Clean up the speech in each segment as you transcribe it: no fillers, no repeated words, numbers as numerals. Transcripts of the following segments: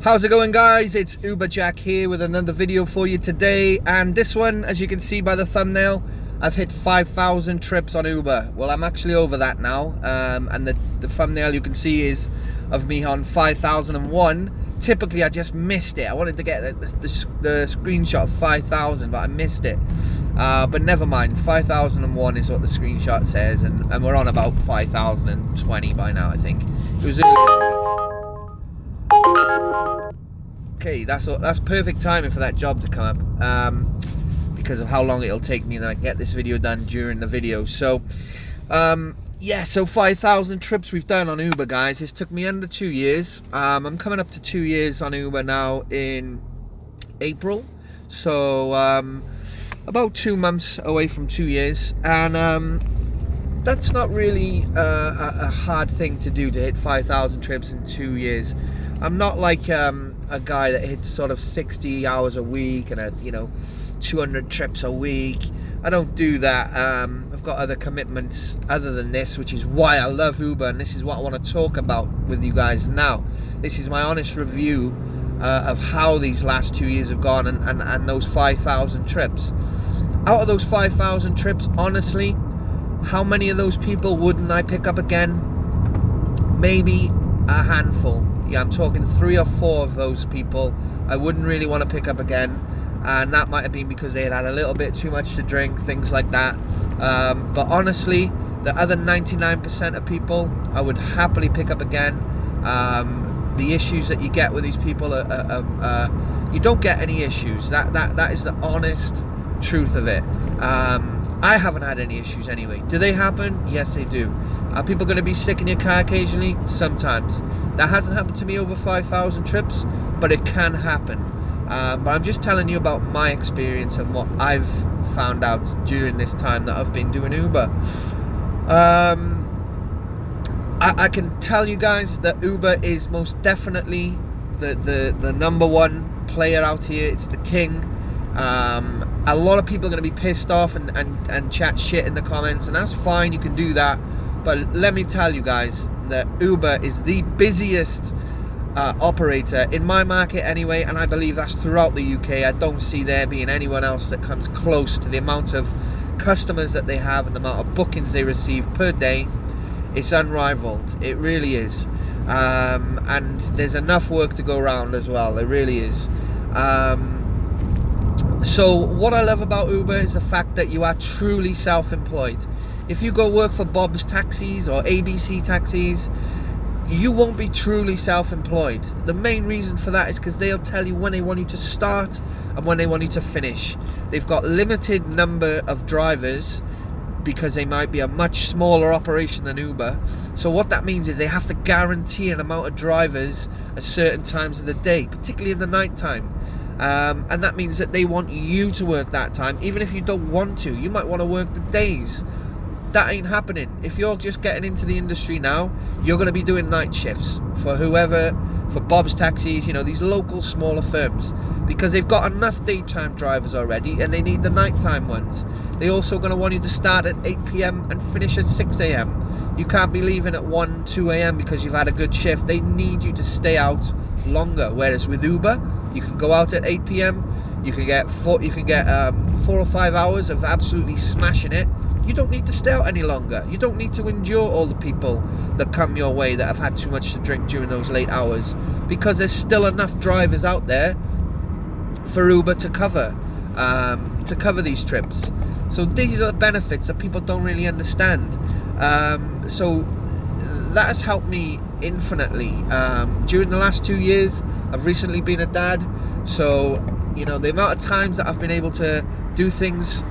How's it going, guys? It's Uber Jack here with another video for you today, and this one, as you can see by the thumbnail, I've hit 5,000 trips on Uber. Well, I'm actually over that now, and the thumbnail you can see is of me on 5,001. Typically I just missed it. I wanted to get the screenshot of 5,000, but I missed it. But never mind, 5,001 is what the screenshot says, and we're on about 5,020 by now, I think. It was earlier. Okay, that's perfect timing for that job to come up, because of how long it'll take me, and then I can get this video done during the video. So yeah, so 5,000 trips we've done on Uber, guys. This took me under 2 years. I'm coming up to 2 years on Uber now in April, so about 2 months away from 2 years, and that's not really a hard thing to do, to hit 5,000 trips in 2 years. I'm not like a guy that hits sort of 60 hours a week and 200 trips a week. I don't do that. I've got other commitments other than this, which is why I love Uber, and this is what I want to talk about with you guys now. This is my honest review of how these last 2 years have gone, and those 5,000 trips. Out of those 5,000 trips, honestly, how many of those people wouldn't I pick up again? Maybe a handful. Yeah, I'm talking 3 or 4 of those people I wouldn't really want to pick up again, and that might have been because they had a little bit too much to drink, things like that. But honestly, the other 99% of people I would happily pick up again. The issues that you get with these people you don't get any issues. That is the honest truth of it. I haven't had any issues anyway. Do they happen? Yes, they do. Are people going to be sick in your car occasionally? Sometimes. That hasn't happened to me over 5,000 trips, but it can happen. But I'm just telling you about my experience and what I've found out during this time that I've been doing Uber. I can tell you guys that Uber is most definitely the number one player out here. It's the king. A lot of people are going to be pissed off and chat shit in the comments, and that's fine, you can do that. But let me tell you guys that Uber is the busiest operator in my market anyway, and I believe that's throughout the UK. I don't see there being anyone else that comes close to the amount of customers that they have and the amount of bookings they receive per day. It's unrivaled, it really is. And there's enough work to go around as well, there really is. So what I love about Uber is the fact that you are truly self-employed. If you go work for Bob's Taxis or ABC Taxis, you won't be truly self-employed. The main reason for that is because they'll tell you when they want you to start and when they want you to finish. They've got limited number of drivers because they might be a much smaller operation than Uber. So what that means is they have to guarantee an amount of drivers at certain times of the day, particularly in the night time. And that means that they want you to work that time, even if you don't want to. You might want to work the days. That ain't happening. If you're just getting into the industry now, you're going to be doing night shifts for whoever, for Bob's Taxis, these local smaller firms, because they've got enough daytime drivers already and they need the nighttime ones. They're also going to want you to start at 8 PM and finish at 6 AM. You can't be leaving at 1, 2 AM because you've had a good shift. They need you to stay out longer. Whereas with Uber, you can go out at 8 PM, you can get 4 or 5 hours of absolutely smashing it. You don't need to stay out any longer. You don't need to endure all the people that come your way that have had too much to drink during those late hours, because there's still enough drivers out there for Uber to cover these trips. So these are the benefits that people don't really understand. So that has helped me infinitely. During the last 2 years, I've recently been a dad, so the amount of times that I've been able to do things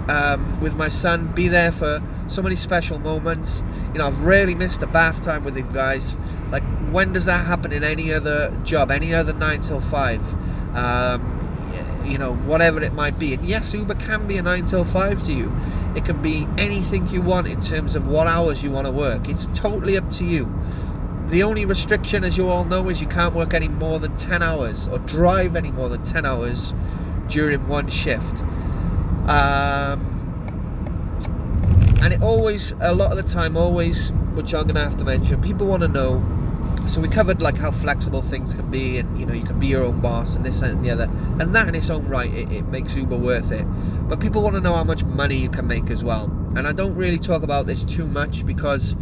with my son, be there for so many special moments. I've rarely missed a bath time with him, guys. Like, when does that happen in any other job, any other 9 till 5? Whatever it might be. And yes, Uber can be a 9 till 5 to you. It can be anything you want in terms of what hours you want to work. It's totally up to you. The only restriction, as you all know, is you can't work any more than 10 hours or drive any more than 10 hours during one shift. And it always, a lot of the time, which I'm going to have to mention, people want to know So we covered like how flexible things can be, and you know, you can be your own boss and this and the other, and that in its own right, it makes Uber worth it. But people want to know how much money you can make as well, and I don't really talk about this too much because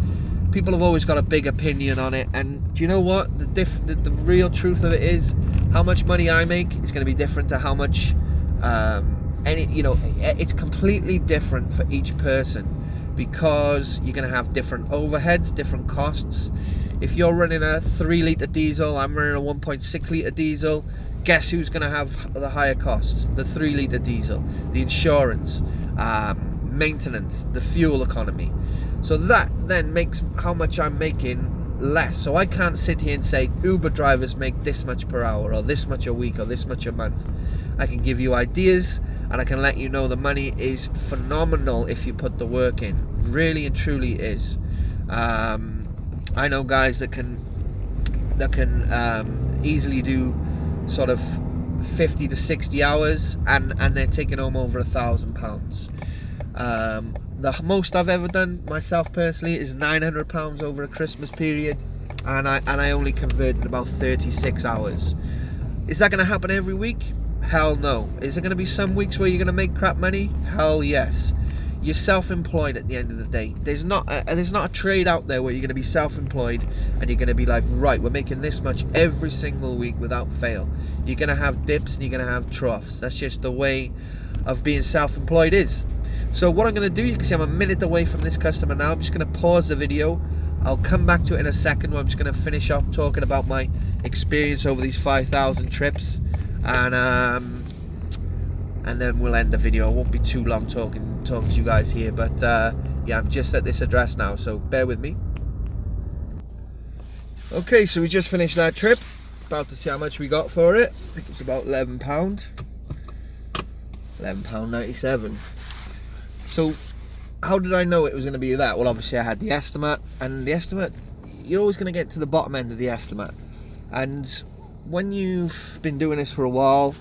people have always got a big opinion on it. And do you know what, the real truth of it is, how much money I make is going to be different to how much it's completely different for each person, because you're going to have different overheads, different costs. If you're running a 3-litre diesel, I'm running a 1.6-litre diesel, guess who's going to have the higher costs? The 3-litre diesel, the insurance, maintenance, the fuel economy. So that then makes how much I'm making less. So I can't sit here and say Uber drivers make this much per hour, or this much a week, or this much a month. I can give you ideas, and I can let you know the money is phenomenal if you put the work in. Really and truly is. I know guys that can easily do sort of 50 to 60 hours, and they're taking home over £1,000. The most I've ever done myself personally is £900 over a Christmas period, and I only converted about 36 hours. Is that going to happen every week? Hell no. Is there going to be some weeks where you're going to make crap money? Hell yes. You're self-employed at the end of the day. There's not a trade out there where you're going to be self-employed and you're going to be like, right, we're making this much every single week without fail. You're going to have dips and you're going to have troughs. That's just the way of being self-employed is. So what I'm going to do, you can see I'm a minute away from this customer now. I'm just going to pause the video. I'll come back to it in a second, where I'm just going to finish up talking about my experience over these 5,000 trips, and then we'll end the video. It won't be too long talking to you guys here, but yeah, I'm just at this address now, so bear with me. Okay, so we just finished that trip. About to see how much we got for it. I think it's about £11. £11.97. So how did I know it was going to be that? Well, obviously I had the estimate, and the estimate, you're always going to get to the bottom end of the estimate. And when you've been doing this for a while,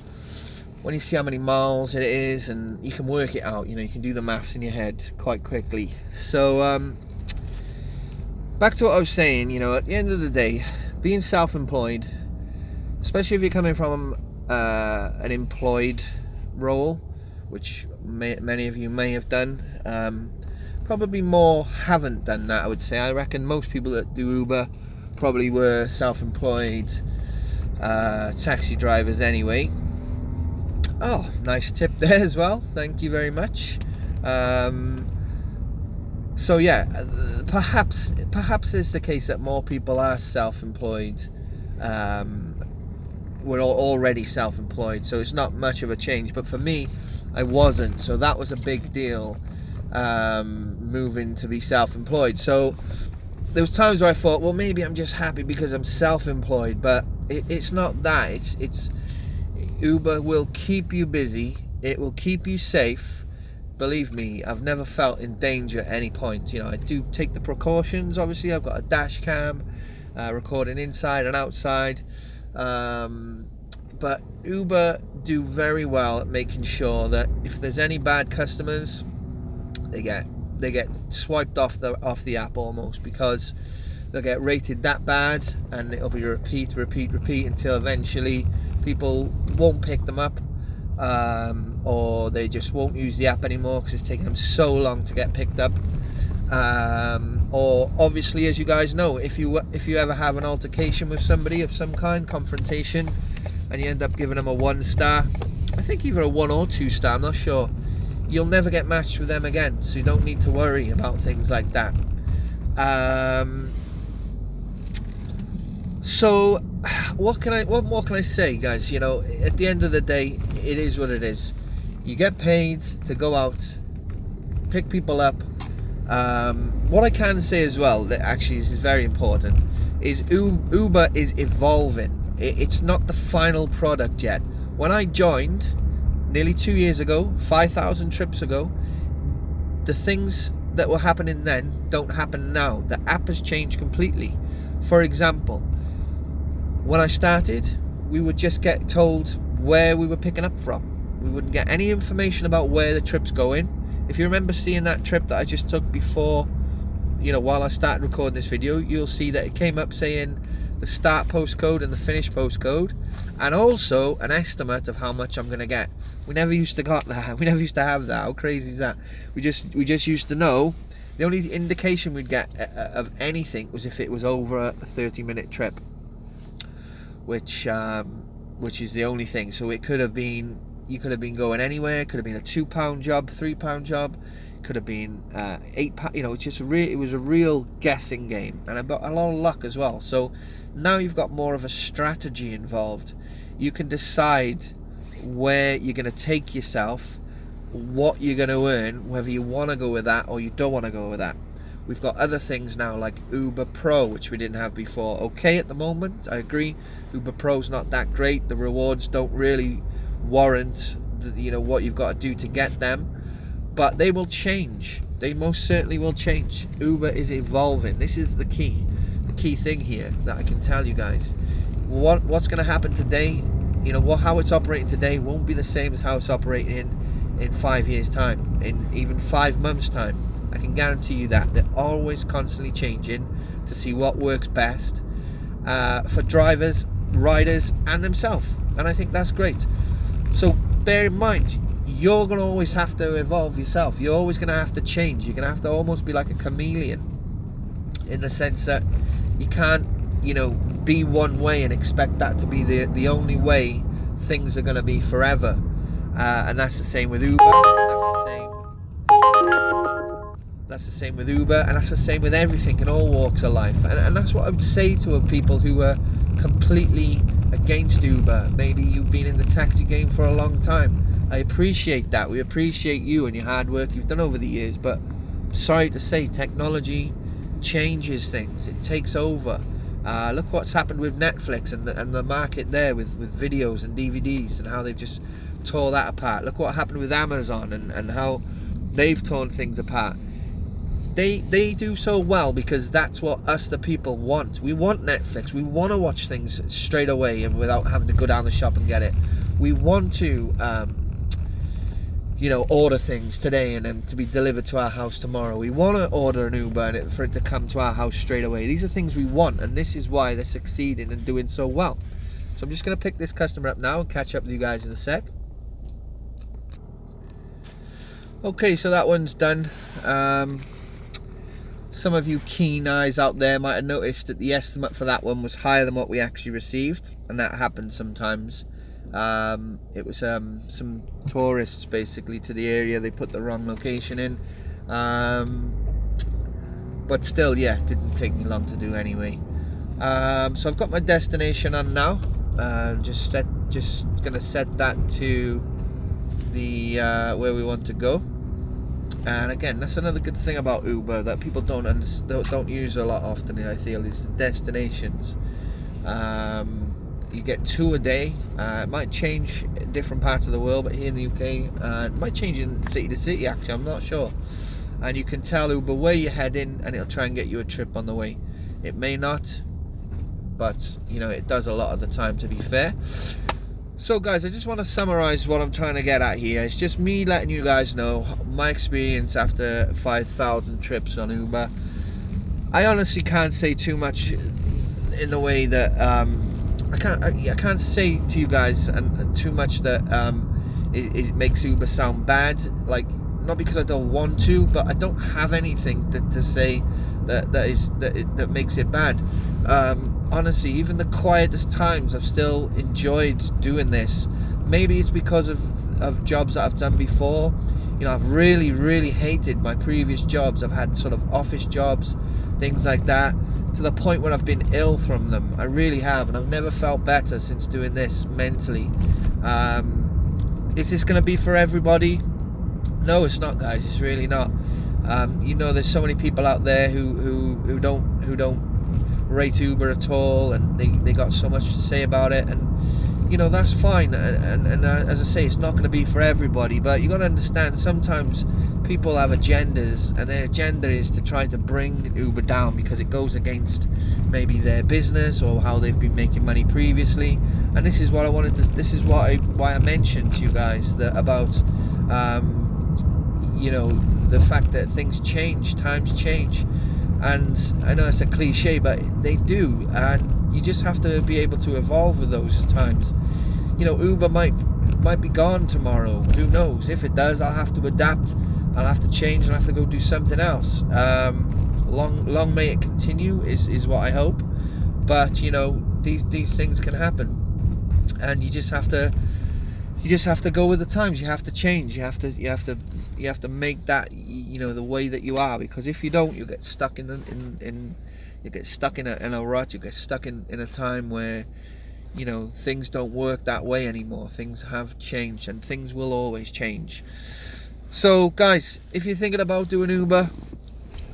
when you see how many miles it is, and you can work it out, you know, you can do the maths in your head quite quickly. So back to what I was saying, you know, at the end of the day, being self-employed, especially if you're coming from an employed role, which many of you may have done, probably more haven't done that, I would say. I reckon most people that do Uber probably were self-employed taxi drivers anyway. Oh, nice tip there as well, thank you very much. So yeah, perhaps it's the case that more people are self-employed, were already self-employed, so it's not much of a change. But for me, I wasn't, so that was a big deal, moving to be self-employed. So there was times where I thought, well, maybe I'm just happy because I'm self-employed, but it's not that. It's Uber will keep you busy, it will keep you safe. Believe me, I've never felt in danger at any point. You know, I do take the precautions. Obviously, I've got a dash cam, recording inside and outside. But Uber do very well at making sure that if there's any bad customers, they get swiped off the app almost, because they'll get rated that bad, and it'll be repeat until eventually people won't pick them up, or they just won't use the app anymore because it's taking them so long to get picked up. Or obviously, as you guys know, if you ever have an altercation with somebody of some kind, confrontation, and you end up giving them a 1 star, I think either a 1 or 2 star, I'm not sure, you'll never get matched with them again, so you don't need to worry about things like that. So what more can I say, guys? You know, at the end of the day, it is what it is. You get paid to go out, pick people up. What I can say as well, that actually this is very important, is Uber is evolving. It's not the final product yet. When I joined nearly 2 years ago, 5,000 trips ago, the things that were happening then don't happen now. The app has changed completely. For example, when I started, we would just get told where we were picking up from. We wouldn't get any information about where the trip's going. If you remember seeing that trip that I just took before, you know, while I started recording this video, you'll see that it came up saying the start postcode and the finish postcode, and also an estimate of how much I'm going to get. We never used to got that. We never used to have that. How crazy is that? We just used to know. The only indication we'd get of anything was if it was over a 30-minute trip, which is the only thing. So it could have been, you could have been going anywhere. It could have been a £2 job, £3 job. It could have been £8. You know, it's just it was a real guessing game, and about a lot of luck as well. So now you've got more of a strategy involved. You can decide where you're going to take yourself, what you're going to earn, whether you want to go with that or you don't want to go with that. We've got other things now like Uber Pro, which we didn't have before. Okay, at the moment, I agree, Uber Pro's not that great. The rewards don't really warrant what you've got to do to get them, but they will change. They most certainly will change. Uber is evolving. This is the key thing here that I can tell you guys. What's going to happen today, how it's operating today won't be the same as how it's operating in 5 years time, in even 5 months time. I can guarantee you that. They're always constantly changing to see what works best for drivers, riders, and themselves. And I think that's great. So bear in mind, you're going to always have to evolve yourself. You're always going to have to change. You're going to have to almost be like a chameleon, in the sense that you can't, be one way and expect that to be the only way things are going to be forever. And that's the same with Uber. That's the same with Uber, and that's the same with everything in all walks of life. And that's what I would say to people who are completely against Uber. Maybe you've been in the taxi game for a long time. I appreciate that. We appreciate you and your hard work you've done over the years, but I'm sorry to say, technology changes things. It takes over. Look what's happened with Netflix and the market there with videos and DVDs, and how they've just tore that apart. Look what happened with Amazon and how they've torn things apart. They do so well because that's what us, the people, want. We want Netflix. We want to watch things straight away and without having to go down the shop and get it. We want to order things today and then to be delivered to our house tomorrow. We want to order an Uber and for it to come to our house straight away. These are things we want, and this is why they're succeeding and doing so well. So I'm just going to pick this customer up now and catch up with you guys in a sec. Okay, so that one's done. Some of you keen eyes out there might have noticed that the estimate for that one was higher than what we actually received, and that happens sometimes. It was some tourists basically to the area. They put the wrong location in, but still, yeah, it didn't take me long to do anyway. So I've got my destination on now. Just gonna set that to the where we want to go. And again, that's another good thing about Uber that people don't use a lot often, I feel, is destinations. You get 2 a day. It might change in different parts of the world, but here in the UK, it might change in city to city, actually, I'm not sure. And you can tell Uber where you're heading, and it'll try and get you a trip on the way. It may not, but it does a lot of the time, to be fair. So guys, I just want to summarize what I'm trying to get at here. It's just me letting you guys know my experience after 5,000 trips on Uber. I honestly can't say too much in the way that I can't say to you guys and too much that it makes Uber sound bad. Like, not because I don't want to, but I don't have anything to say that makes it bad. Honestly, even the quietest times, I've still enjoyed doing this. Maybe it's because of jobs that I've done before. I've really hated my previous jobs. I've had sort of office jobs, things like that, to the point where I've been ill from them. I really have, and I've never felt better since doing this mentally. Is this going to be for everybody? No, it's not, guys. It's really not. There's so many people out there who don't rate Uber at all, and they got so much to say about it, and that's fine. And as I say, it's not going to be for everybody, but you got to understand, sometimes people have agendas, and their agenda is to try to bring Uber down because it goes against maybe their business or how they've been making money previously. And this is what I wanted to. This is why I mentioned to you guys that about the fact that things change, times change. And I know it's a cliche, but they do. And you just have to be able to evolve with those times. You know, Uber might be gone tomorrow. Who knows? If it does, I'll have to adapt. I'll have to change. I'll have to go do something else. Long may it continue is what I hope. But you know, these things can happen, and you just have to go with the times. You have to change. You have to make that, you know, the way that you are, because if you don't, you get stuck in a rut. You get stuck in a time where, you know, things don't work that way anymore. Things have changed, and things will always change. So guys, if you're thinking about doing Uber,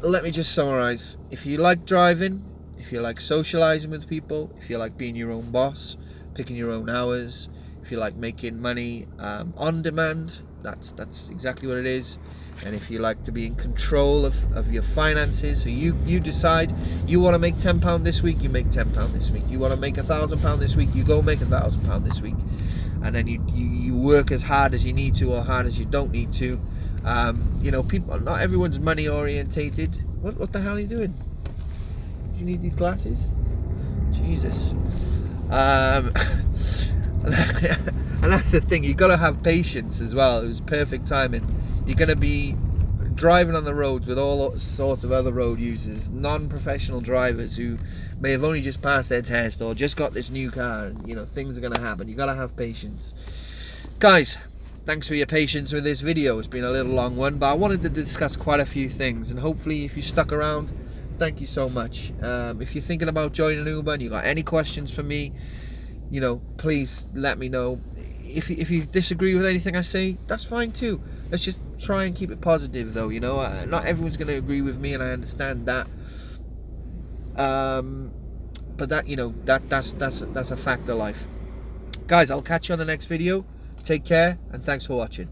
let me just summarize. If you like driving, if you like socializing with people, if you like being your own boss, picking your own hours, if you like making money on demand, that's exactly what it is. And if you like to be in control of your finances, so you decide you want to make £10 this week, you make £10 this week. You want to make £1,000 this week, you go make £1,000 this week. And then you work as hard as you need to, or hard as you don't need to. You know, people, not everyone's money orientated. What the hell are you doing? Do you need these glasses? Jesus. And that's the thing, you've got to have patience as well. It was perfect timing. You're going to be driving on the roads with all sorts of other road users, non-professional drivers who may have only just passed their test or just got this new car, and you know, things are going to happen. You've got to have patience. Guys, thanks for your patience with this video. It's been a little long one, but I wanted to discuss quite a few things, and hopefully if you stuck around, thank you so much. If you're thinking about joining Uber and you got any questions for me, you know, please let me know. If you disagree with anything I say, that's fine too. Let's just try and keep it positive, though. You know, not everyone's going to agree with me, and I understand that. But that, you know, that's a fact of life. Guys, I'll catch you on the next video. Take care, and thanks for watching.